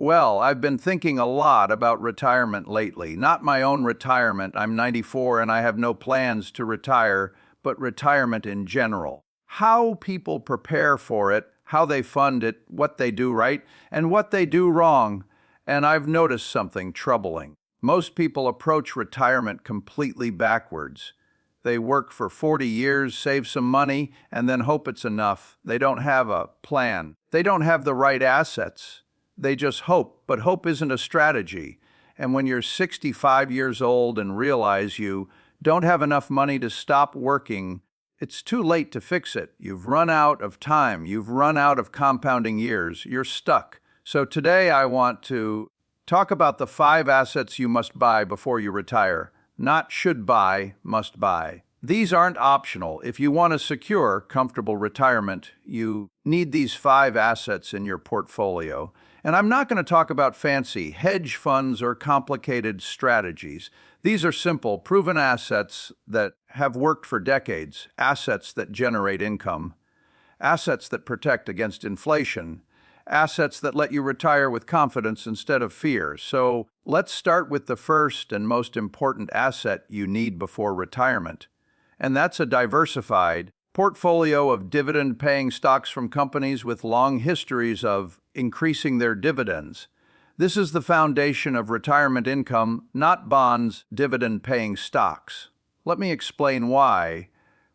Well, I've been thinking a lot about retirement lately. Not my own retirement. I'm 94 and I have no plans to retire, but retirement in general. How people prepare for it, how they fund it, what they do right, and what they do wrong. And I've noticed something troubling. Most people approach retirement completely backwards. They work for 40 years, save some money, and then hope it's enough. They don't have a plan. They don't have the right assets. They just hope, but hope isn't a strategy. And when you're 65 years old and realize you don't have enough money to stop working, it's too late to fix it. You've run out of time. You've run out of compounding years. You're stuck. So today I want to talk about the 5 assets you must buy before you retire. Not should buy, must buy. These aren't optional. If you want a secure, comfortable retirement, you need these 5 assets in your portfolio. And I'm not going to talk about fancy hedge funds or complicated strategies. These are simple, proven assets that have worked for decades, assets that generate income, assets that protect against inflation, assets that let you retire with confidence instead of fear. So let's start with the first and most important asset you need before retirement. And that's a diversified portfolio of dividend-paying stocks from companies with long histories of increasing their dividends. This is the foundation of retirement income, not bonds, dividend-paying stocks. Let me explain why.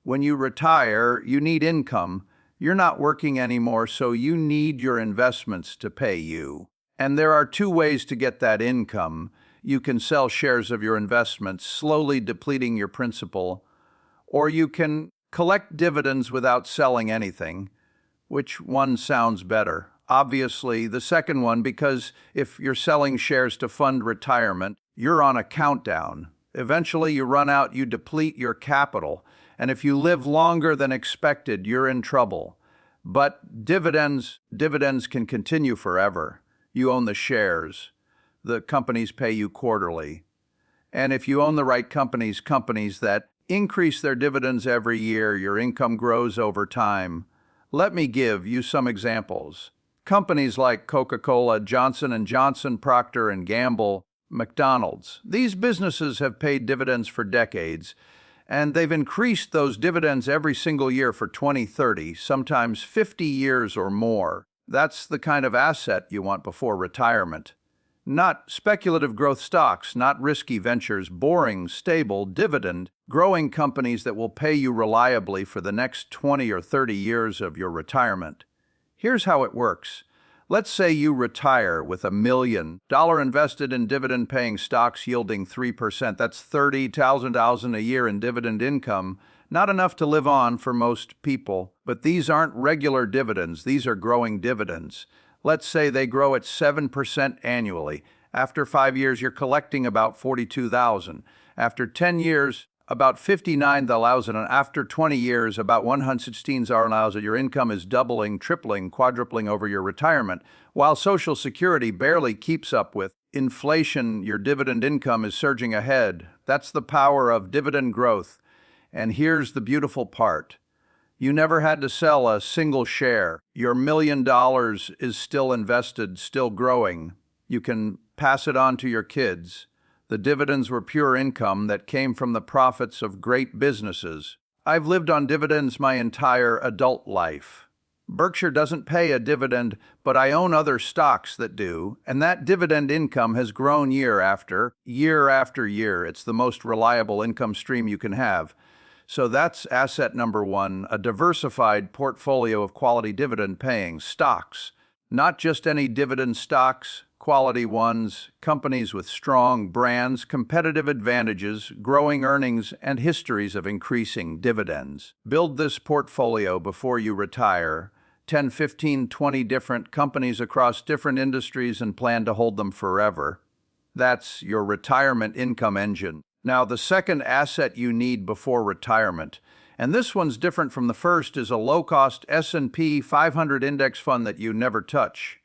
When you retire, you need income. You're not working anymore, so you need your investments to pay you. And there are 2 ways to get that income. You can sell shares of your investments, slowly depleting your principal, or you can collect dividends without selling anything. Which one sounds better? Obviously, the second one, because if you're selling shares to fund retirement, you're on a countdown. Eventually, you run out, you deplete your capital, and if you live longer than expected, you're in trouble. But dividends can continue forever. You own the shares. The companies pay you quarterly. And if you own the right companies that increase their dividends every year, your income grows over time. Let me give you some examples. Companies like Coca-Cola, Johnson & Johnson, Procter & Gamble, McDonald's. These businesses have paid dividends for decades, and they've increased those dividends every single year for 20, 30, sometimes 50 years or more. That's the kind of asset you want before retirement. Not speculative growth stocks, not risky ventures, boring, stable, dividend-growing companies that will pay you reliably for the next 20 or 30 years of your retirement. Here's how it works. Let's say you retire with $1 million invested in dividend-paying stocks yielding 3%. That's $30,000 a year in dividend income. Not enough to live on for most people, but these aren't regular dividends. These are growing dividends. Let's say they grow at 7% annually. After 5 years, you're collecting about $42,000. After 10 years, about $59,000. And after 20 years, about $116,000. Your income is doubling, tripling, quadrupling over your retirement. While Social Security barely keeps up with inflation, your dividend income is surging ahead. That's the power of dividend growth. And here's the beautiful part. You never had to sell a single share. Your $1 million is still invested, still growing. You can pass it on to your kids. The dividends were pure income that came from the profits of great businesses. I've lived on dividends my entire adult life. Berkshire doesn't pay a dividend, but I own other stocks that do, and that dividend income has grown year after year. It's the most reliable income stream you can have. So that's asset number 1, a diversified portfolio of quality dividend-paying stocks. Not just any dividend stocks, quality ones, companies with strong brands, competitive advantages, growing earnings, and histories of increasing dividends. Build this portfolio before you retire. 10, 15, 20 different companies across different industries and plan to hold them forever. That's your retirement income engine. Now, the second asset you need before retirement, and this one's different from the first, is a low-cost S&P 500 index fund that you never touch.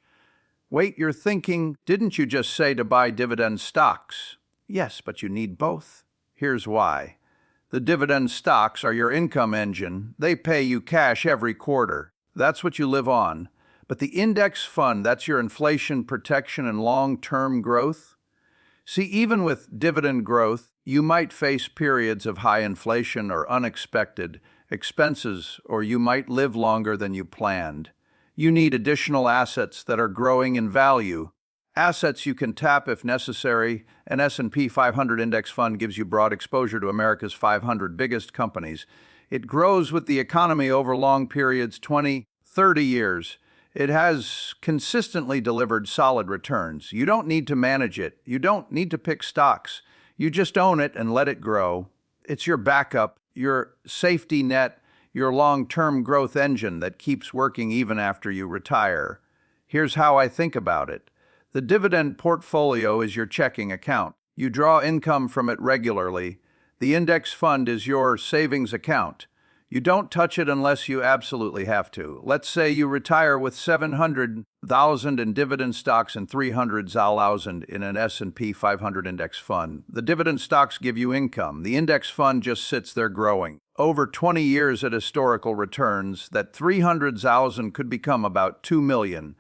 Wait, you're thinking, didn't you just say to buy dividend stocks? Yes, but you need both. Here's why. The dividend stocks are your income engine. They pay you cash every quarter. That's what you live on. But the index fund, that's your inflation protection and long-term growth. See, even with dividend growth, you might face periods of high inflation or unexpected expenses, or you might live longer than you planned. You need additional assets that are growing in value. Assets you can tap if necessary. An S&P 500 index fund gives you broad exposure to America's 500 biggest companies. It grows with the economy over long periods, 20, 30 years. It has consistently delivered solid returns. You don't need to manage it. You don't need to pick stocks. You just own it and let it grow. It's your backup, your safety net, your long-term growth engine that keeps working even after you retire. Here's how I think about it. The dividend portfolio is your checking account. You draw income from it regularly. The index fund is your savings account. You don't touch it unless you absolutely have to. Let's say you retire with $700,000 in dividend stocks and $300,000 in an S&P 500 index fund. The dividend stocks give you income. The index fund just sits there growing. Over 20 years at historical returns, that $300,000 could become about $2 million.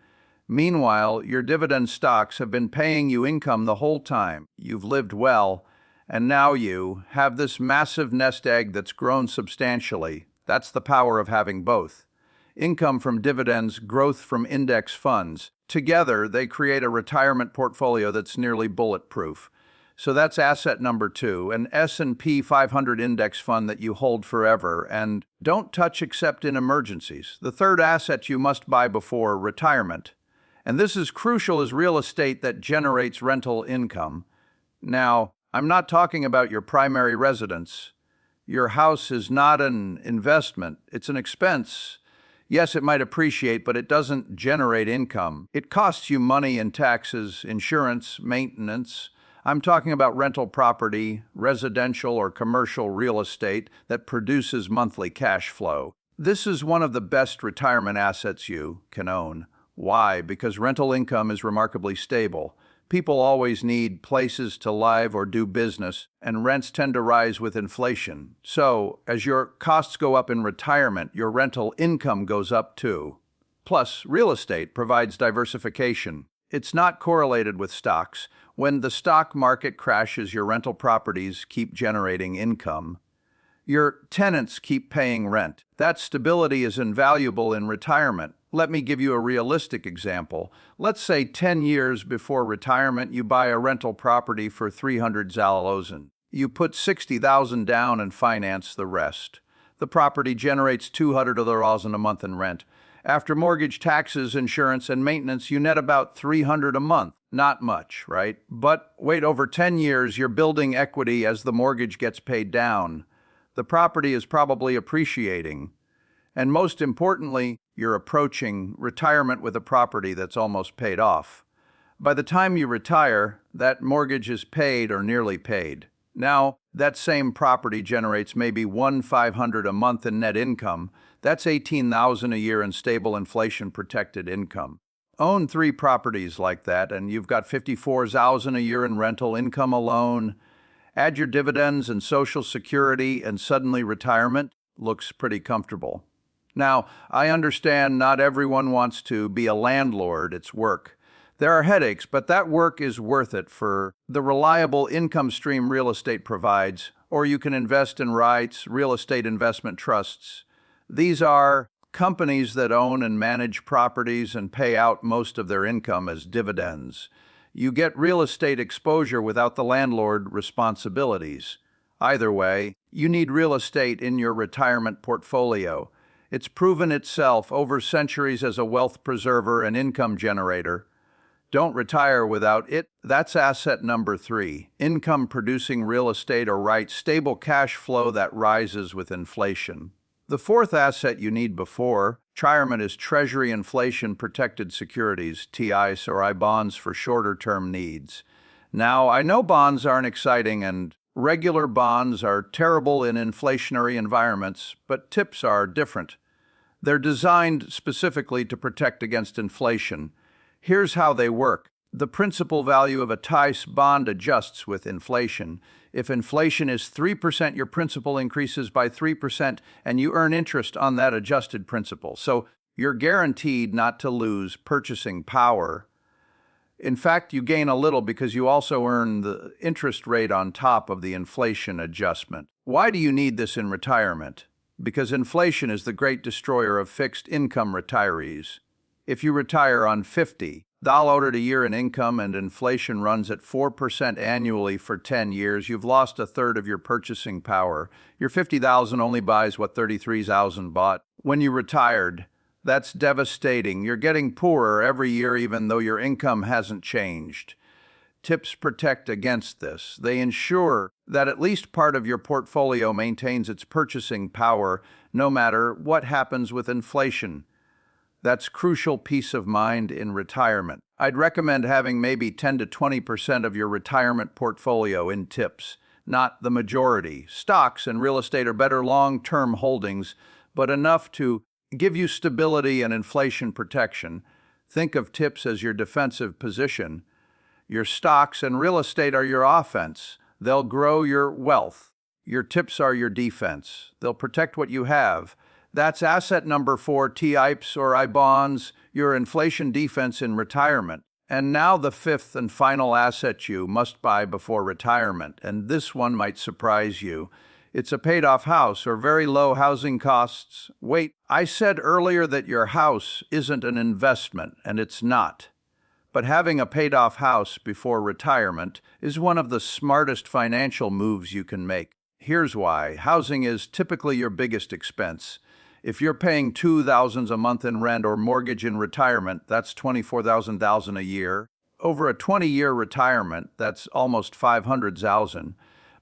Meanwhile, your dividend stocks have been paying you income the whole time. You've lived well. And now you have this massive nest egg that's grown substantially. That's the power of having both. Income from dividends, growth from index funds. Together, they create a retirement portfolio that's nearly bulletproof. So that's asset number 2, an S&P 500 index fund that you hold forever and don't touch except in emergencies. The third asset you must buy before retirement. And this is crucial, is real estate that generates rental income. Now, I'm not talking about your primary residence. Your house is not an investment. It's an expense. Yes, it might appreciate, but it doesn't generate income. It costs you money in taxes, insurance, maintenance. I'm talking about rental property, residential or commercial real estate that produces monthly cash flow. This is one of the best retirement assets you can own. Why? Because rental income is remarkably stable. People always need places to live or do business, and rents tend to rise with inflation. So, as your costs go up in retirement, your rental income goes up too. Plus, real estate provides diversification. It's not correlated with stocks. When the stock market crashes, your rental properties keep generating income. Your tenants keep paying rent. That stability is invaluable in retirement. Let me give you a realistic example. Let's say 10 years before retirement, you buy a rental property for $300,000. You put $60,000 down and finance the rest. The property generates $200 a month in rent. After mortgage, taxes, insurance, and maintenance, you net about $300 a month. Not much, right? But wait, over 10 years, you're building equity as the mortgage gets paid down. The property is probably appreciating. And most importantly, you're approaching retirement with a property that's almost paid off. By the time you retire, that mortgage is paid or nearly paid. Now, that same property generates maybe $1,500 a month in net income. That's $18,000 a year in stable inflation-protected income. Own 3 properties like that, and you've got $54,000 a year in rental income alone. Add your dividends and Social Security, and suddenly retirement looks pretty comfortable. Now, I understand not everyone wants to be a landlord. It's work. There are headaches, but that work is worth it for the reliable income stream real estate provides, or you can invest in REITs, real estate investment trusts. These are companies that own and manage properties and pay out most of their income as dividends. You get real estate exposure without the landlord responsibilities. Either way, you need real estate in your retirement portfolio. It's proven itself over centuries as a wealth preserver and income generator. Don't retire without it. That's asset number 3, income-producing real estate or REIT, stable cash flow that rises with inflation. The fourth asset you need before retirement is Treasury inflation-protected securities, TIs or I bonds for shorter-term needs. Now, I know bonds aren't exciting and regular bonds are terrible in inflationary environments, but TIPS are different. They're designed specifically to protect against inflation. Here's how they work. The principal value of a TIS bond adjusts with inflation. If inflation is 3%, your principal increases by 3%, and you earn interest on that adjusted principal. So you're guaranteed not to lose purchasing power. In fact, you gain a little because you also earn the interest rate on top of the inflation adjustment. Why do you need this in retirement? Because inflation is the great destroyer of fixed income retirees. If you retire on $50 a year in income and inflation runs at 4% annually for 10 years, you've lost a third of your purchasing power. Your $50,000 only buys what $33,000 bought when you retired. That's devastating. You're getting poorer every year even though your income hasn't changed. Tips protect against this. They ensure that at least part of your portfolio maintains its purchasing power no matter what happens with inflation. That's crucial peace of mind in retirement. I'd recommend having maybe 10 to 20% of your retirement portfolio in tips, not the majority. Stocks and real estate are better long-term holdings, but enough to give you stability and inflation protection. Think of tips as your defensive position. Your stocks and real estate are your offense. They'll grow your wealth. Your tips are your defense. They'll protect what you have. That's asset number 4, TIPS or I-bonds, your inflation defense in retirement. And now the fifth and final asset you must buy before retirement, and this one might surprise you. It's a paid-off house or very low housing costs. Wait, I said earlier that your house isn't an investment, and it's not. But having a paid-off house before retirement is one of the smartest financial moves you can make. Here's why. Housing is typically your biggest expense. If you're paying $2,000 a month in rent or mortgage in retirement, that's $24,000 a year. Over a 20-year retirement, that's almost $500,000.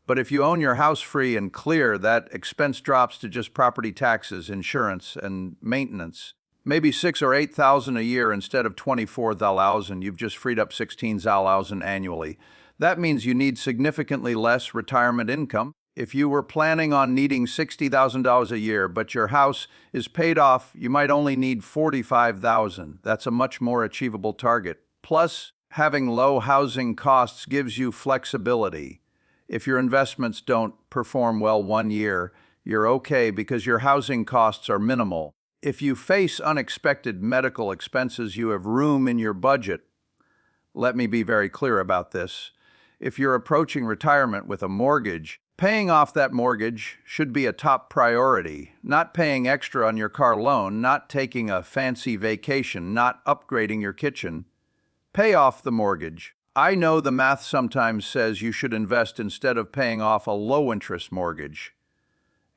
But if you own your house free and clear, that expense drops to just property taxes, insurance, and maintenance. Maybe $6,000 or $8,000 a year instead of $24,000. You've just freed up $16,000 annually. That means you need significantly less retirement income. If you were planning on needing $60,000 a year, but your house is paid off, you might only need $45,000. That's a much more achievable target. Plus, having low housing costs gives you flexibility. If your investments don't perform well one year, you're okay because your housing costs are minimal. If you face unexpected medical expenses, you have room in your budget. Let me be very clear about this. If you're approaching retirement with a mortgage, paying off that mortgage should be a top priority. Not paying extra on your car loan, not taking a fancy vacation, not upgrading your kitchen. Pay off the mortgage. I know the math sometimes says you should invest instead of paying off a low-interest mortgage.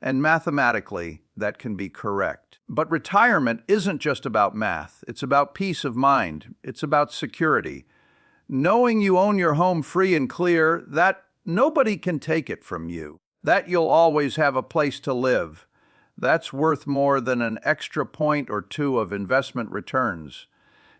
And mathematically, that can be correct. But retirement isn't just about math. It's about peace of mind. It's about security. Knowing you own your home free and clear, that nobody can take it from you. That you'll always have a place to live. That's worth more than an extra point or two of investment returns.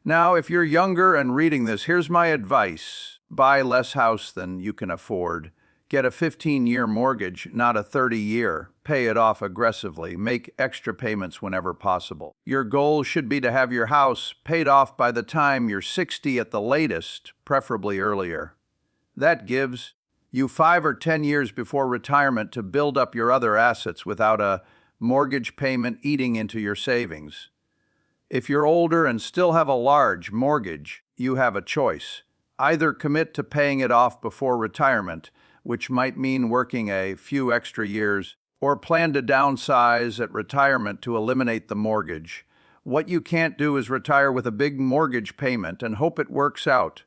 Now, if you're younger and reading this, here's my advice. Buy less house than you can afford. Get a 15-year mortgage, not a 30-year. Pay it off aggressively. Make extra payments whenever possible. Your goal should be to have your house paid off by the time you're 60 at the latest, preferably earlier. That gives you 5 or 10 years before retirement to build up your other assets without a mortgage payment eating into your savings. If you're older and still have a large mortgage, you have a choice. Either commit to paying it off before retirement, which might mean working a few extra years, or plan to downsize at retirement to eliminate the mortgage. What you can't do is retire with a big mortgage payment and hope it works out.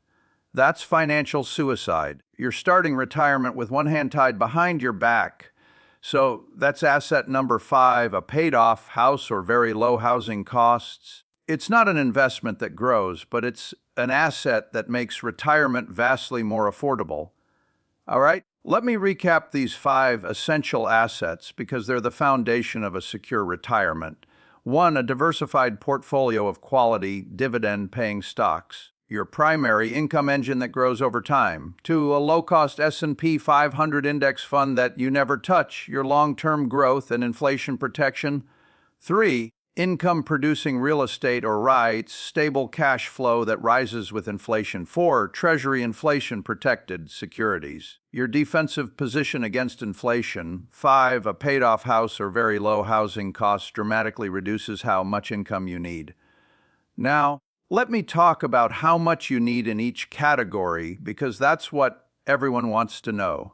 That's financial suicide. You're starting retirement with one hand tied behind your back. So that's asset number 5, a paid-off house or very low housing costs. It's not an investment that grows, but it's an asset that makes retirement vastly more affordable. All right, let me recap these 5 essential assets because they're the foundation of a secure retirement. 1, a diversified portfolio of quality, dividend-paying stocks, your primary income engine that grows over time. 2, a low-cost S&P 500 index fund that you never touch, your long-term growth and inflation protection. 3, income-producing real estate or REITs, stable cash flow that rises with inflation. 4. Treasury inflation-protected securities, your defensive position against inflation. 5. A paid-off house or very low housing costs dramatically reduces how much income you need. Now, let me talk about how much you need in each category, because that's what everyone wants to know.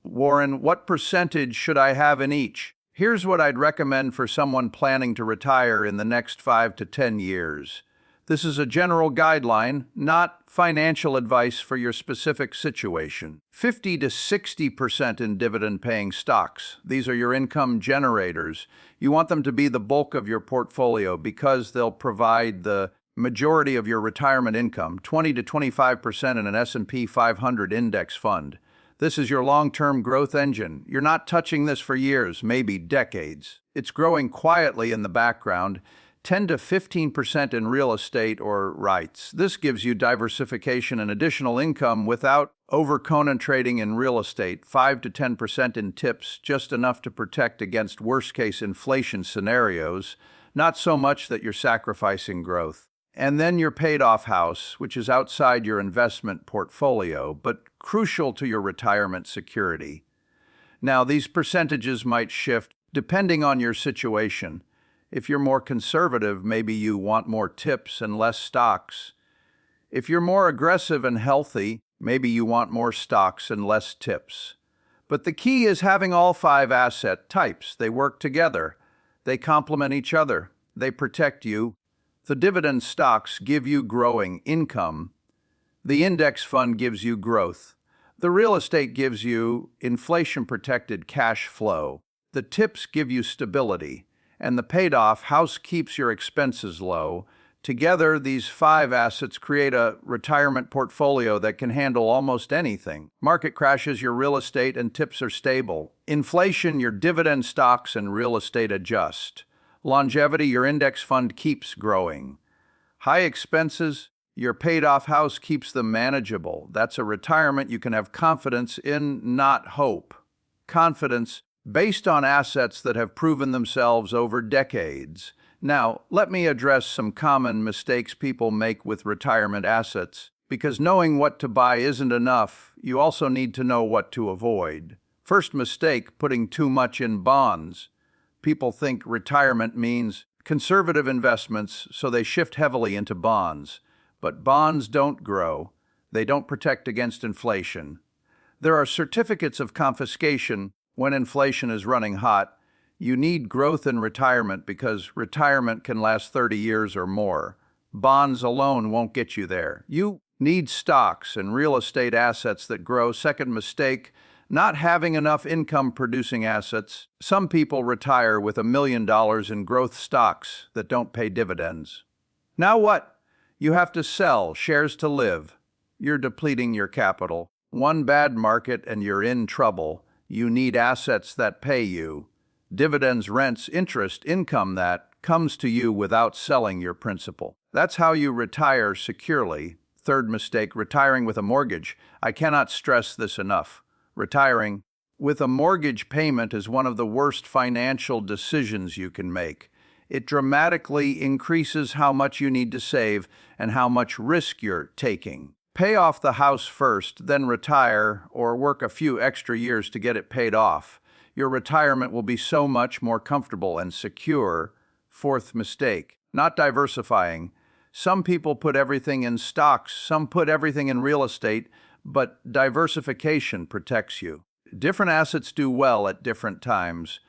Warren, what percentage should I have in each? Here's what I'd recommend for someone planning to retire in the next 5 to 10 years. This is a general guideline, not financial advice for your specific situation. 50 to 60% in dividend-paying stocks. These are your income generators. You want them to be the bulk of your portfolio because they'll provide the majority of your retirement income, 20 to 25% in an S&P 500 index fund. This is your long-term growth engine. You're not touching this for years, maybe decades. It's growing quietly in the background, 10 to 15% in real estate or REITs. This gives you diversification and additional income without over-concentrating in real estate. 5 to 10% in tips, just enough to protect against worst-case inflation scenarios, not so much that you're sacrificing growth. And then your paid-off house, which is outside your investment portfolio, but crucial to your retirement security. Now, these percentages might shift depending on your situation. If you're more conservative, maybe you want more tips and less stocks. If you're more aggressive and healthy, maybe you want more stocks and less tips. But the key is having all 5 asset types. They work together. They complement each other. They protect you. The dividend stocks give you growing income. The index fund gives you growth. The real estate gives you inflation-protected cash flow. The tips give you stability. And the paid-off house keeps your expenses low. Together, these 5 assets create a retirement portfolio that can handle almost anything. Market crashes, your real estate and tips are stable. Inflation, your dividend stocks and real estate adjust. Longevity, your index fund keeps growing. High expenses, your paid-off house keeps them manageable. That's a retirement you can have confidence in, not hope. Confidence based on assets that have proven themselves over decades. Now, let me address some common mistakes people make with retirement assets, because knowing what to buy isn't enough. You also need to know what to avoid. First mistake, putting too much in bonds. People think retirement means conservative investments, so they shift heavily into bonds. But bonds don't grow. They don't protect against inflation. There are certificates of confiscation when inflation is running hot. You need growth in retirement because retirement can last 30 years or more. Bonds alone won't get you there. You need stocks and real estate assets that grow. Second mistake, not having enough income-producing assets. Some people retire with $1 million in growth stocks that don't pay dividends. Now what? You have to sell shares to live. You're depleting your capital. One bad market and you're in trouble. You need assets that pay you. Dividends, rents, interest, income that comes to you without selling your principal. That's how you retire securely. Third mistake, retiring with a mortgage. I cannot stress this enough. Retiring with a mortgage payment is one of the worst financial decisions you can make. It dramatically increases how much you need to save and how much risk you're taking. Pay off the house first, then retire or work a few extra years to get it paid off. Your retirement will be so much more comfortable and secure. Fourth mistake, not diversifying. Some people put everything in stocks, some put everything in real estate, but diversification protects you. Different assets do well at different times.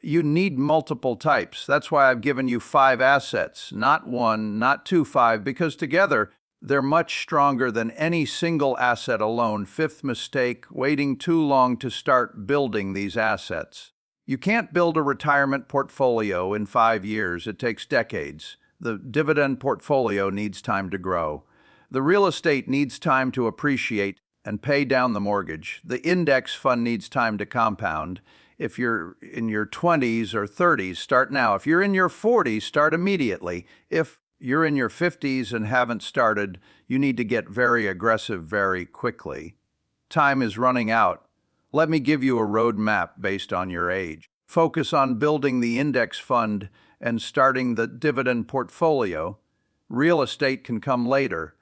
You need multiple types. That's why I've given you 5 assets, not 1, not 2, 5, because together they're much stronger than any single asset alone. Fifth mistake, waiting too long to start building these assets. You can't build a retirement portfolio in 5 years. It takes decades. The dividend portfolio needs time to grow. The real estate needs time to appreciate and pay down the mortgage. The index fund needs time to compound. If you're in your 20s or 30s, start now. If you're in your 40s, start immediately. If you're in your 50s and haven't started, you need to get very aggressive very quickly. Time is running out. Let me give you a roadmap based on your age. Focus on building the index fund and starting the dividend portfolio. Real estate can come later.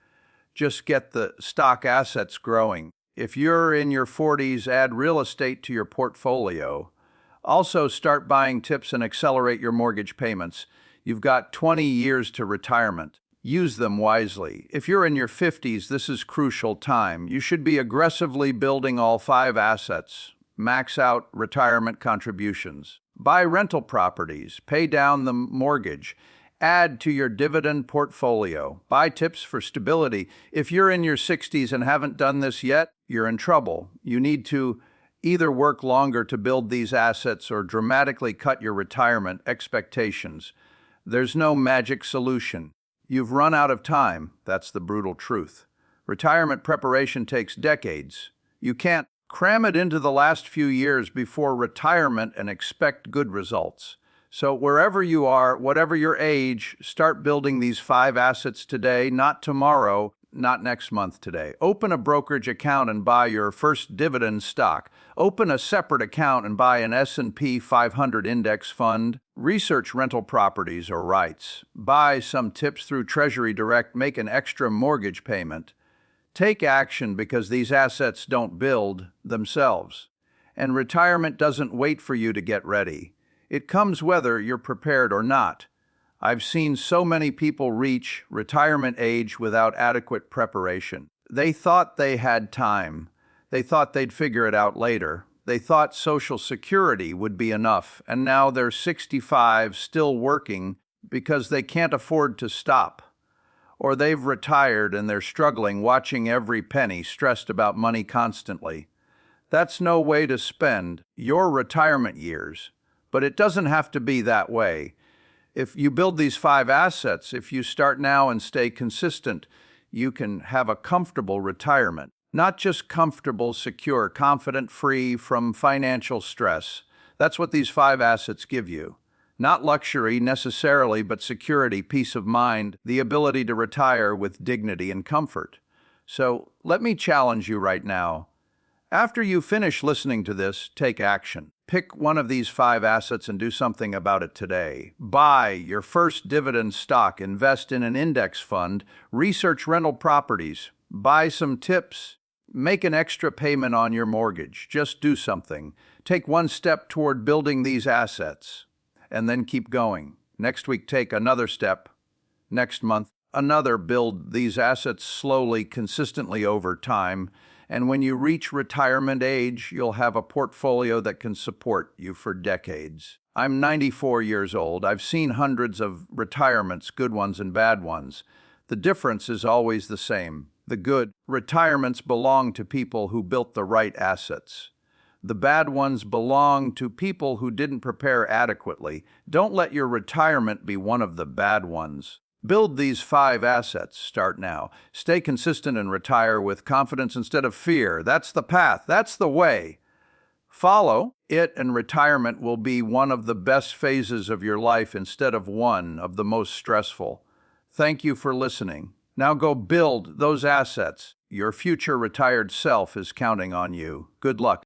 Just get the stock assets growing. If you're in your 40s, add real estate to your portfolio. Also, start buying tips and accelerate your mortgage payments. You've got 20 years to retirement. Use them wisely. If you're in your 50s, this is crucial time. You should be aggressively building all 5 assets. Max out retirement contributions. Buy rental properties. Pay down the mortgage. Add to your dividend portfolio. Buy tips for stability. If you're in your 60s and haven't done this yet, you're in trouble. You need to either work longer to build these assets or dramatically cut your retirement expectations. There's no magic solution. You've run out of time. That's the brutal truth. Retirement preparation takes decades. You can't cram it into the last few years before retirement and expect good results. So wherever you are, whatever your age, start building these 5 assets today, not tomorrow, not next month today. Open a brokerage account and buy your first dividend stock. Open a separate account and buy an S&P 500 index fund. Research rental properties or rights. Buy some tips through Treasury Direct. Make an extra mortgage payment. Take action because these assets don't build themselves. And retirement doesn't wait for you to get ready. It comes whether you're prepared or not. I've seen so many people reach retirement age without adequate preparation. They thought they had time. They thought they'd figure it out later. They thought Social Security would be enough, and now they're 65 still working because they can't afford to stop. Or they've retired and they're struggling, watching every penny, stressed about money constantly. That's no way to spend your retirement years. But it doesn't have to be that way. If you build these 5 assets, if you start now and stay consistent, you can have a comfortable retirement. Not just comfortable, secure, confident, free from financial stress. That's what these 5 assets give you. Not luxury necessarily, but security, peace of mind, the ability to retire with dignity and comfort. So let me challenge you right now. After you finish listening to this, take action. Pick one of these 5 assets and do something about it today. Buy your first dividend stock, invest in an index fund, research rental properties, buy some tips, make an extra payment on your mortgage. Just do something. Take one step toward building these assets, and then keep going. Next week, take another step. Next month, another. Build these assets slowly, consistently over time. And when you reach retirement age, you'll have a portfolio that can support you for decades. I'm 94 years old. I've seen hundreds of retirements, good ones and bad ones. The difference is always the same. The good retirements belong to people who built the right assets. The bad ones belong to people who didn't prepare adequately. Don't let your retirement be one of the bad ones. Build these 5 assets. Start now. Stay consistent and retire with confidence instead of fear. That's the path. That's the way. Follow it, and retirement will be one of the best phases of your life instead of one of the most stressful. Thank you for listening. Now go build those assets. Your future retired self is counting on you. Good luck.